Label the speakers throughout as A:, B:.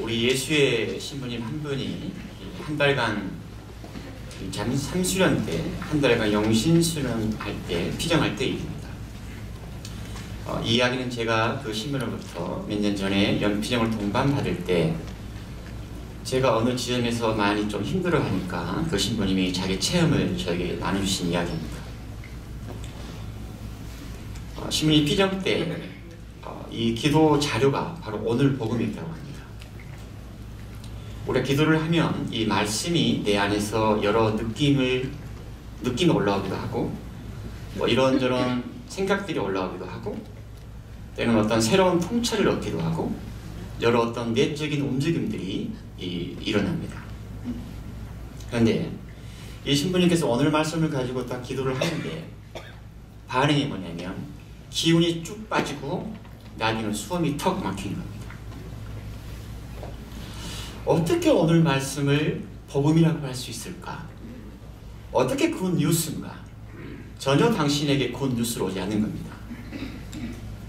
A: 우리 예수의 신부님 한 분이 한 달간 삼수련 때, 한 달간 영신수련할 때, 피정할 때 일입니다. 이 이야기는 제가 그 신부로부터 몇 년 전에 연피정을 동반받을 때 제가 어느 지점에서 많이 좀 힘들어하니까 그 신부님이 자기 체험을 저에게 나눠주신 이야기입니다. 신부님 피정 때 이 기도 자료가 바로 오늘 복음이었다고 합니다. 우리가 기도를 하면 이 말씀이 내 안에서 여러 느낌이 올라오기도 하고 뭐 이런저런 생각들이 올라오기도 하고 때로는 어떤 새로운 통찰을 얻기도 하고 여러 어떤 내적인 움직임들이 일어납니다. 그런데 이 신부님께서 오늘 말씀을 가지고 딱 기도를 하는데 반응이 뭐냐면 기운이 쭉 빠지고 나중에는 수험이 턱 막힌 겁니다. 어떻게 오늘 말씀을 복음이라고 할 수 있을까? 어떻게 굿 뉴스인가? 전혀 당신에게 굿 뉴스로 오지 않는 겁니다.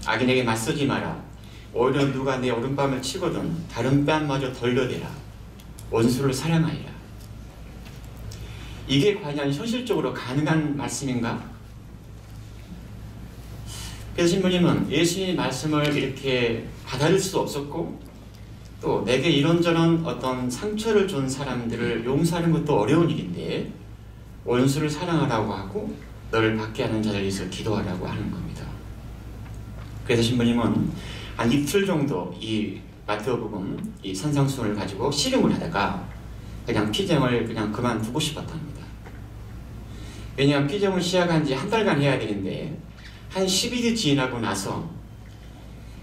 A: 악인에게 맞서지 마라. 오히려 누가 내 오른뺨을 치거든 다른 뺨마저 돌려대라. 원수를 사랑하리라. 이게 과연 현실적으로 가능한 말씀인가? 그래서 신부님은 예수님의 말씀을 이렇게 받아들일 수도 없었고 또 내게 이런저런 어떤 상처를 준 사람들을 용서하는 것도 어려운 일인데 원수를 사랑하라고 하고 너를 받게 하는 자를 위해서 기도하라고 하는 겁니다. 그래서 신부님은 한 이틀 정도 이 마태복음 이 산상수훈을 가지고 씨름을 하다가 그냥 피정을 그냥 그만두고 싶었답니다. 왜냐하면 피정을 시작한 지 한 달간 해야 되는데 한 10일이 지나고 나서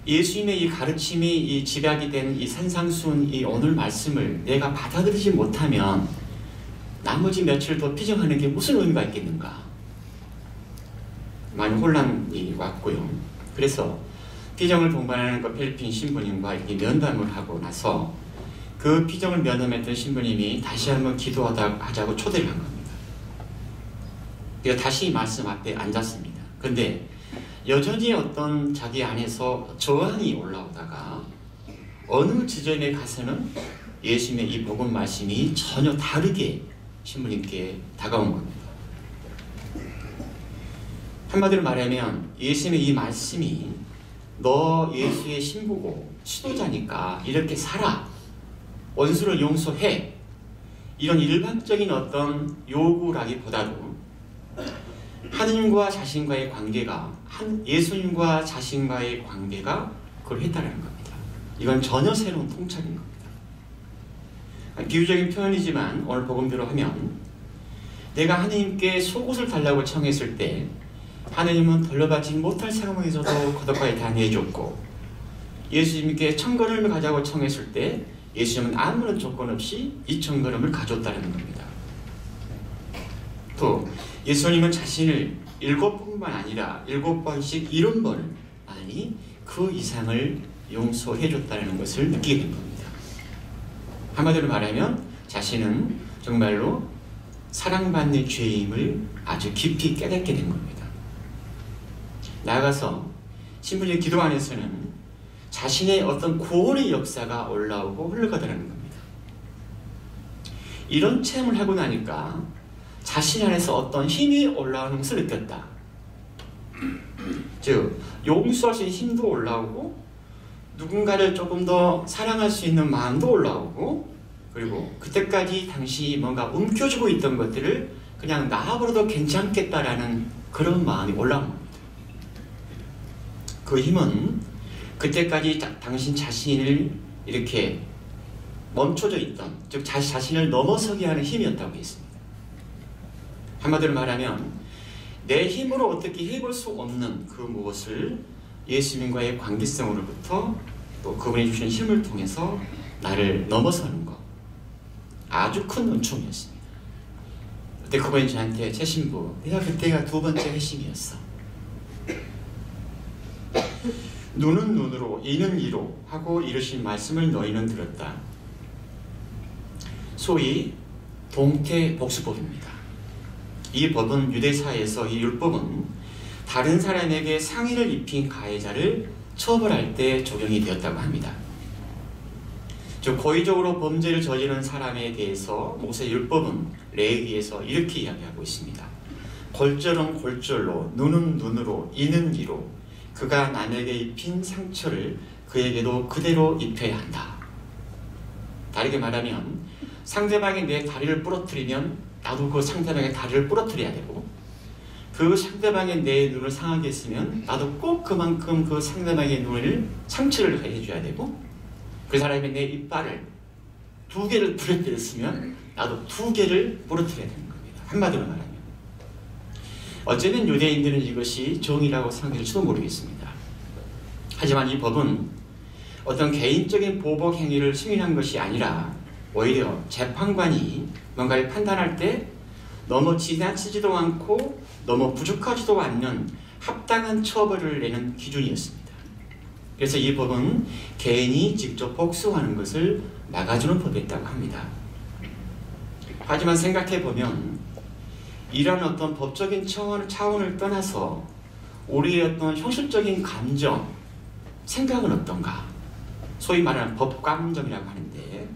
A: 예수님의 이 가르침이 이 집약이 된 이 산상수훈 이 오늘 말씀을 내가 받아들이지 못하면 나머지 며칠 더 피정하는 게 무슨 의미가 있겠는가? 많이 혼란이 왔고요. 그래서 피정을 동반하는 그 필리핀 신부님과 이렇게 면담을 하고 나서 그 피정을 면담했던 신부님이 다시 한번 기도하자고 초대를 한 겁니다. 그래서 다시 말씀 앞에 앉았습니다. 근데 여전히 어떤 자기 안에서 저항이 올라오다가 어느 지점에 가서는 예수님의 이 복음 말씀이 전혀 다르게 신부님께 다가온 겁니다. 한마디로 말하면 예수님의 이 말씀이 너 예수의 신부고 지도자니까 이렇게 살아. 원수를 용서해. 이런 일반적인 어떤 요구라기보다도 하느님과 자신과의 관계가 예수님과 자신과의 관계가 그걸 했다는 겁니다. 이건 전혀 새로운 통찰인 겁니다. 비유적인 표현이지만 오늘 복음대로 하면 내가 하느님께 속옷을 달라고 청했을 때 하느님은 돌려받지 못할 상황에서도 거듭까지 다 내줬고 예수님께 천걸음을 가자고 청했을 때 예수님은 아무런 조건 없이 이 천걸음을 가졌다는 겁니다. 또 예수님은 자신을 7번뿐만 아니라 7번씩 70번을 아니 그 이상을 용서해줬다는 것을 느끼게 된 겁니다. 한마디로 말하면 자신은 정말로 사랑받는 죄임을 아주 깊이 깨닫게 된 겁니다. 나아가서 신부님 기도 안에서는 자신의 어떤 구원의 역사가 올라오고 흘러가더라는 겁니다. 이런 체험을 하고 나니까 자신 안에서 어떤 힘이 올라오는 것을 느꼈다. 즉 용서할 수 있는 힘도 올라오고 누군가를 조금 더 사랑할 수 있는 마음도 올라오고 그리고 그때까지 당신이 뭔가 움켜쥐고 있던 것들을 그냥 놔버려도 괜찮겠다라는 그런 마음이 올라온 겁니다. 그 힘은 그때까지 당신 자신을 이렇게 멈춰져 있던 즉 자신을 넘어서게 하는 힘이었다고 했습니다. 한마디로 말하면 내 힘으로 어떻게 해볼 수 없는 그 무엇을 예수님과의 관계성으로부터 또 그분이 주신 힘을 통해서 나를 넘어서는 것 아주 큰 은총이었습니다. 그때 그분이 저한테 제 신부 내가 그때가 두 번째 회심이었어. 눈은 눈으로 이는 이로 하고 이르신 말씀을 너희는 들었다. 소위 동태복수법입니다. 이 법은 유대사에서 이 율법은 다른 사람에게 상해를 입힌 가해자를 처벌할 때 적용이 되었다고 합니다. 즉 고의적으로 범죄를 저지른 사람에 대해서 모세 율법은 레위기에서 이렇게 이야기하고 있습니다. 골절은 골절로, 눈은 눈으로, 이는 이로 그가 남에게 입힌 상처를 그에게도 그대로 입혀야 한다. 다르게 말하면 상대방이 내 다리를 부러뜨리면 나도 그 상대방의 다리를 부러뜨려야 되고, 그 상대방의 내 눈을 상하게 했으면 나도 꼭 그만큼 그 상대방의 눈을 상처를 해줘야 되고, 그 사람이 내 이빨을 2개를 부러뜨렸으면 나도 2개를 부러뜨려야 되는 겁니다. 한마디로 말하면 어쩌면 유대인들은 이것이 정의라고 생각할지도 모르겠습니다. 하지만 이 법은 어떤 개인적인 보복 행위를 승인한 것이 아니라 오히려 재판관이 뭔가를 판단할 때 너무 지나치지도 않고 너무 부족하지도 않는 합당한 처벌을 내는 기준이었습니다. 그래서 이 법은 개인이 직접 복수하는 것을 막아주는 법이었다고 합니다. 하지만 생각해보면 이런 어떤 법적인 차원을 떠나서 우리의 어떤 현실적인 감정, 생각은 어떤가? 소위 말하는 법감정이라고 하는데,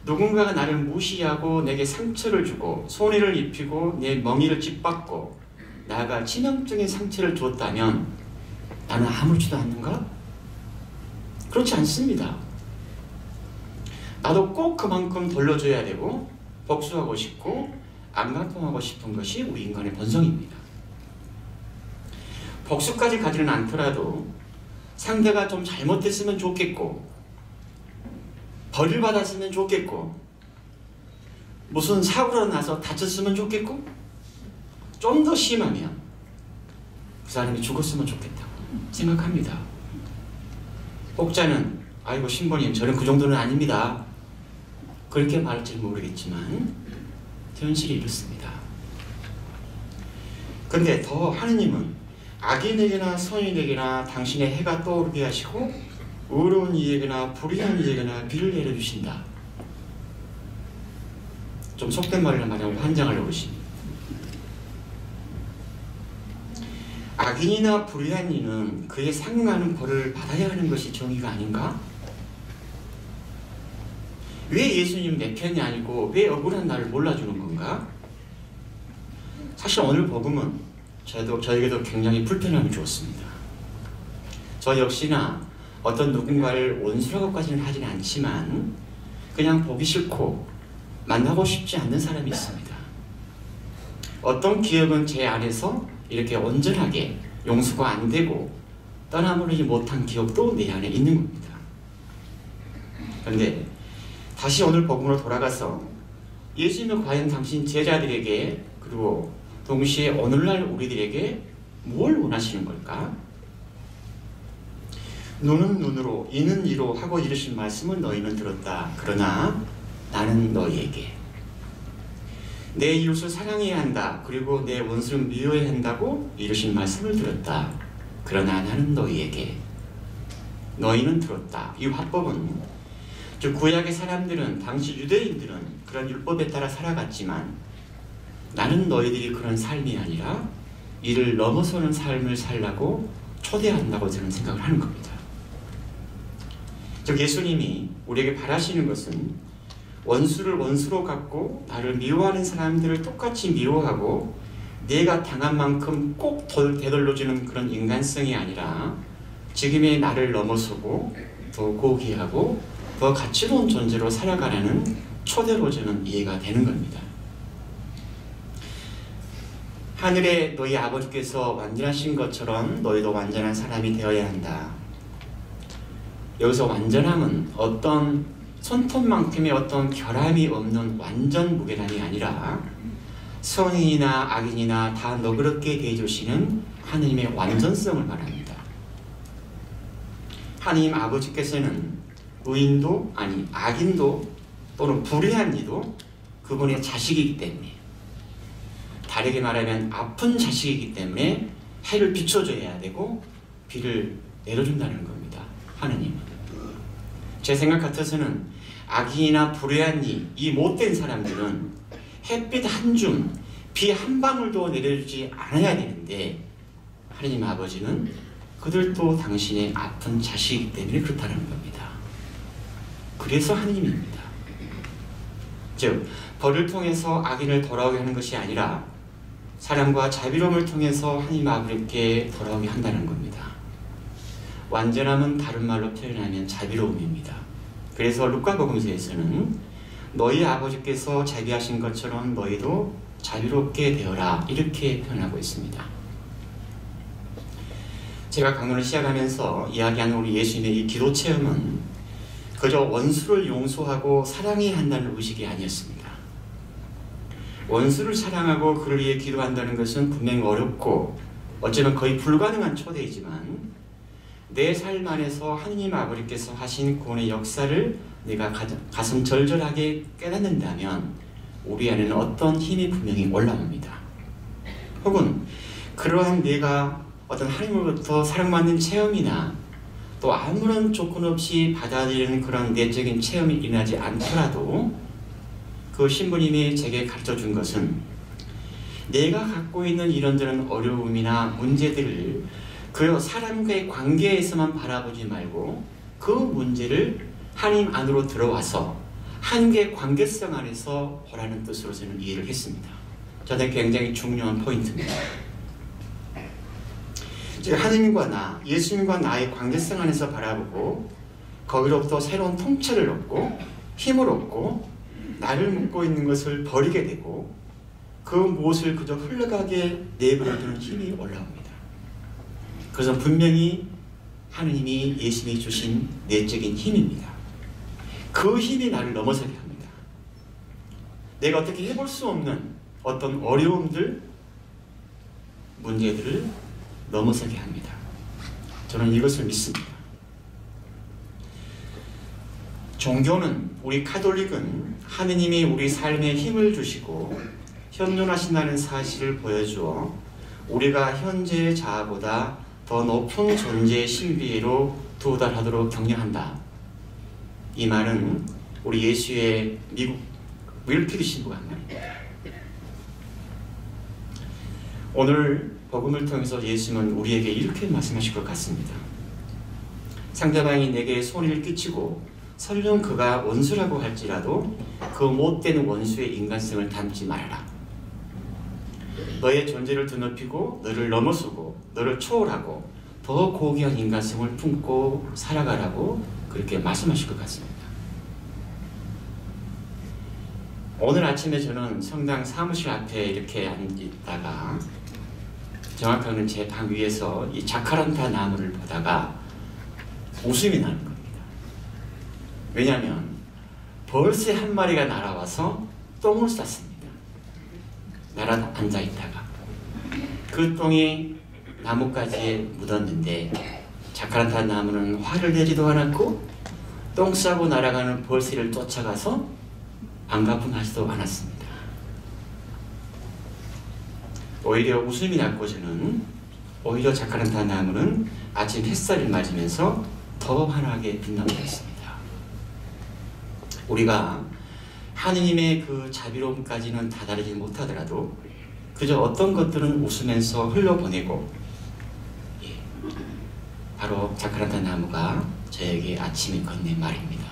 A: 누군가가 나를 무시하고 내게 상처를 주고 손해를 입히고 내 멍에를 짓밟고 나아가 치명적인 상처를 줬다면 나는 아무렇지도 않는가? 그렇지 않습니다. 나도 꼭 그만큼 돌려줘야 되고 복수하고 싶고 안간통하고 싶은 것이 우리 인간의 본성입니다. 복수까지 가지는 않더라도 상대가 좀 잘못했으면 좋겠고 벌을 받았으면 좋겠고 무슨 사고로 나서 다쳤으면 좋겠고 좀 더 심하면 그 사람이 죽었으면 좋겠다고 생각합니다. 혹자는 아이고 신부님 저는 그 정도는 아닙니다. 그렇게 말할지 모르겠지만 현실이 이렇습니다. 그런데 더 하느님은 악인에게나 선인에게나 당신의 해가 떠오르게 하시고 의로운 이에게나 불의한 이에게나 비를 내려주신다. 좀 속된 말을 말하면 환장을 넣으십니다. 악인이나 불의한 이는 그에 상응하는 벌을 받아야 하는 것이 정의가 아닌가? 왜 예수님 내 편이 아니고 왜 억울한 나를 몰라주는 건가? 사실 오늘 복음은 저에게도 굉장히 불편함을 주었습니다. 저 역시나 어떤 누군가를 원수라고까지는 하진 않지만 그냥 보기 싫고 만나고 싶지 않는 사람이 있습니다. 어떤 기억은 제 안에서 이렇게 온전하게 용서가 안 되고 떠나보내지 못한 기억도 내 안에 있는 겁니다. 그런데 다시 오늘 복음으로 돌아가서 예수님은 과연 당신 제자들에게 그리고 동시에 오늘날 우리들에게 뭘 원하시는 걸까? 눈은 눈으로 이는 이로 하고 이르신 말씀을 너희는 들었다. 그러나 나는 너희에게 내 이웃을 사랑해야 한다. 그리고 내 원수를 미워해야 한다고 이르신 말씀을 들었다. 그러나 나는 너희에게 너희는 들었다. 이 화법은 즉 구약의 사람들은 당시 유대인들은 그런 율법에 따라 살아갔지만 나는 너희들이 그런 삶이 아니라 이를 넘어서는 삶을 살라고 초대한다고 저는 생각을 하는 겁니다. 즉 예수님이 우리에게 바라시는 것은 원수를 원수로 갚고 나를 미워하는 사람들을 똑같이 미워하고 내가 당한 만큼 꼭 되돌려주는 그런 인간성이 아니라 지금의 나를 넘어서고 더 고귀하고 더 가치로운 존재로 살아가라는 초대로 저는 이해가 되는 겁니다. 하늘에 너희 아버지께서 완전하신 것처럼 너희도 완전한 사람이 되어야 한다. 여기서 완전함은 어떤 손톱만큼의 어떤 결함이 없는 완전 무게란이 아니라 선인이나 악인이나 다 너그럽게 대해주시는 하느님의 완전성을 말합니다. 하느님 아버지께서는 의인도 아니 악인도 또는 불의한 이도 그분의 자식이기 때문에, 다르게 말하면 아픈 자식이기 때문에 해를 비춰줘야 되고 비를 내려준다는 겁니다. 하느님은. 제 생각 같아서는 악인이나 불의한 이 못된 사람들은 햇빛 한 줌, 비 한 방울도 내려주지 않아야 되는데 하느님 아버지는 그들도 당신의 아픈 자식이기 때문에 그렇다는 겁니다. 그래서 하느님입니다. 즉 벌을 통해서 악인을 돌아오게 하는 것이 아니라 사랑과 자비로움을 통해서 하나님 아버지께 돌아오게 한다는 겁니다. 완전함은 다른 말로 표현하면 자비로움입니다. 그래서 루카복음서에서는 너희 아버지께서 자비하신 것처럼 너희도 자비롭게 되어라 이렇게 표현하고 있습니다. 제가 강론을 시작하면서 이야기하는 우리 예수님의 이 기도 체험은 그저 원수를 용서하고 사랑해야 한다는 의식이 아니었습니다. 원수를 사랑하고 그를 위해 기도한다는 것은 분명히 어렵고 어쩌면 거의 불가능한 초대이지만 내 삶 안에서 하느님 아버지께서 하신 구원의 역사를 내가 가슴 절절하게 깨닫는다면 우리 안에는 어떤 힘이 분명히 올라옵니다. 혹은 그러한 내가 어떤 하나님으로부터 사랑받는 체험이나 또 아무런 조건 없이 받아들이는 그런 내적인 체험이 일어나지 않더라도 그 신부님이 제게 가르쳐준 것은 내가 갖고 있는 이런저런 어려움이나 문제들을 그 사람과의 관계에서만 바라보지 말고 그 문제를 하나님 안으로 들어와서 하나님과의 관계성 안에서 보라는 뜻으로 저는 이해를 했습니다. 저는 굉장히 중요한 포인트입니다. 즉 하느님과 예수님과 나의 관계성 안에서 바라보고 거기로부터 새로운 통찰을 얻고 힘을 얻고 나를 묶고 있는 것을 버리게 되고 그 무엇을 그저 흘러가게 내버려두는 힘이 올라옵니다. 그것은 분명히 하느님이 예수님이 주신 내적인 힘입니다. 그 힘이 나를 넘어서게 합니다. 내가 어떻게 해볼 수 없는 어떤 어려움들, 문제들을 넘어서게 합니다. 저는 이것을 믿습니다. 종교는, 우리 카톨릭은 하느님이 우리 삶에 힘을 주시고 현존하신다는 사실을 보여주어 우리가 현재의 자아보다 더 높은 존재의 신비로 도달하도록 격려한다. 이 말은 우리 예수의 미국 윌피드 신부가 한 말입니다. 오늘 복음을 통해서 예수님은 우리에게 이렇게 말씀하실 것 같습니다. 상대방이 내게 손해를 끼치고 설령 그가 원수라고 할지라도 그 못된 원수의 인간성을 담지 말라. 너의 존재를 드높이고 너를 넘어서고 너를 초월하고 더 고귀한 인간성을 품고 살아가라고 그렇게 말씀하실 것 같습니다. 오늘 아침에 저는 성당 사무실 앞에 이렇게 앉아있다가 정확하게는 제 방 위에서 이 자카란타 나무를 보다가 웃음이 나는 겁니다. 왜냐하면 벌새 한 마리가 날아와서 똥을 쌌습니다. 날아 앉아있다가 그 똥이 나뭇가지에 묻었는데 자카란타 나무는 화를 내지도 않았고 똥 싸고 날아가는 벌새를 쫓아가서 반가움하지도 않았습니다. 오히려 웃음이 났고 저는 오히려 자카란타 나무는 아침 햇살을 맞으면서 더 환하게 빛나고 있습니다. 우리가 하느님의 그 자비로움까지는 다다르지 못하더라도 그저 어떤 것들은 웃으면서 흘려보내고 바로 자카란타 나무가 저에게 아침에 건넨 말입니다.